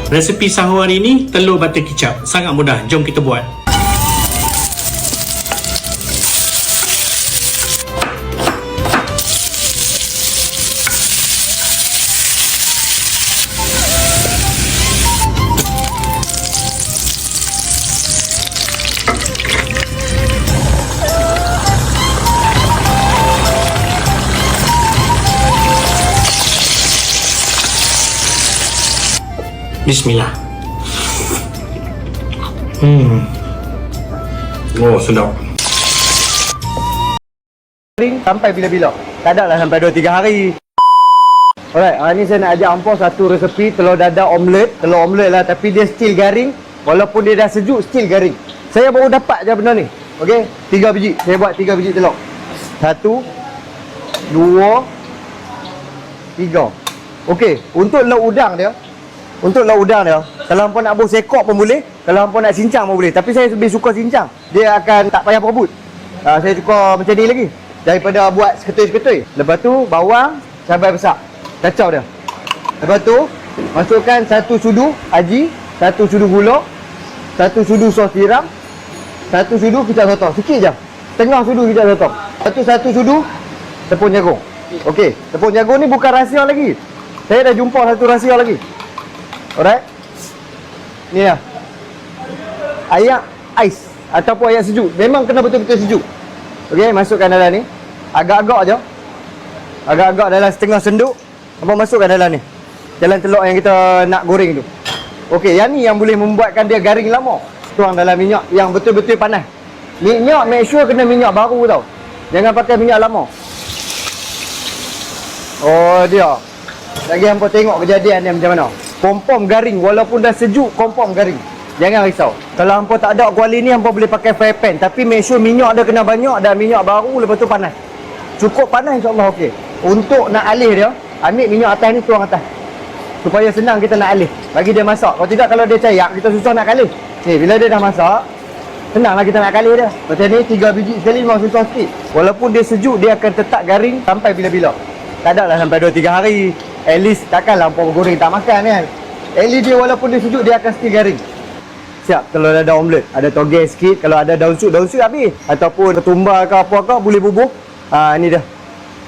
Resepi sahur hari ini, telur butter kicap. Sangat mudah, jom kita buat. Bismillah. Oh, sedap. Sampai bila-bila? Tak ada lah sampai 2-3 hari. Alright, hari ni saya nak ajak hampa satu resepi telur dadah omelet. Telur omelet lah, tapi dia still garing. Walaupun dia dah sejuk, still garing. Saya baru dapat je benda ni. Okay, 3 biji. Saya buat 3 biji telur. 1, 2, 3. Okay, untuk lauk udang dia, kalau hampa nak buat sekok pun boleh, kalau hampa nak cincang pun boleh. Tapi saya lebih suka cincang. Dia akan tak payah berebut. Saya suka macam ni lagi daripada buat seketui-seketui. Lepas tu bawang, cabai besar, kacau dia. Lepas tu masukkan 1 sudu aji, 1 sudu gula, 1 sudu sos tiram, 1 sudu kicap sotong. Sikit je, setengah sudu kicap sotong. Lepas tu 1 sudu tepung jagung. Okey, tepung jagung ni bukan rahsia lagi. Saya dah jumpa satu rahsia lagi. Alright. Ni lah ayak ais ataupun ayak sejuk. Memang kena betul-betul sejuk. Okey, masukkan dalam ni. Agak-agak je. Agak-agak dalam setengah senduk. Apa masukkan dalam ni, dalam telur yang kita nak goreng tu. Okey, yang ni yang boleh membuatkan dia garing lama. Tuang dalam minyak yang betul-betul panas. Minyak make sure kena minyak baru tau. Jangan pakai minyak lama. Oh dia. Lagi hampa tengok kejadian dia macam mana. Kompom garing, walaupun dah sejuk, kompom garing. Jangan risau. Kalau hampa tak ada kuali ni, hampa boleh pakai fry pan. Tapi make sure minyak dia kena banyak dan minyak baru, lepas tu panas. Cukup panas insyaAllah okey. Untuk nak alih dia, ambil minyak atas ni, tuang atas. Supaya senang kita nak alih. Bagi dia masak. Kalau tidak, kalau dia cayak, kita susah nak kalih. Ni, bila dia dah masak, senanglah kita nak kalih dia. Macam ni, 3 biji sekali memang susah sikit. Walaupun dia sejuk, dia akan tetap garing sampai bila-bila. Tak ada lah sampai 2-3 hari. At least takkanlah hampa goreng tak makan kan. At least dia walaupun dia sejuk, dia akan still garing. Siap telur dadah omelet. Ada toge sikit. Kalau ada daun sup habis. Ataupun ketumbar ke apa-apa, boleh bubuh. Ni dah.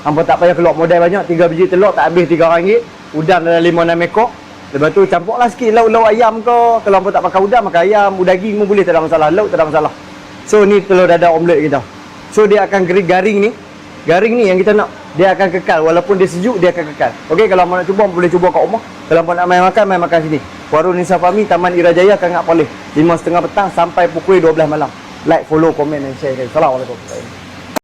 Hampa tak payah keluar modal banyak. 3 biji telur tak habis RM3. Udang dalam 5-6 ekor. Lepas tu campurlah sikit lauk-lauk ayam ke. Kalau hampa tak makan udang, makan ayam, daging pun boleh, tak ada masalah. Lauk tak ada masalah. So ni telur dadah omelet kita. So dia akan garing ni. Garing ni yang kita nak. Dia akan kekal. Walaupun dia sejuk, dia akan kekal. Okey, kalau mau nak cuba, boleh cuba kat rumah. Kalau mau nak main makan sini. Warung Nisa Fahmi, Taman Irajaya, Kangak Poleh. 5.30 petang sampai pukul 12 malam. Like, follow, komen dan share. Assalamualaikum.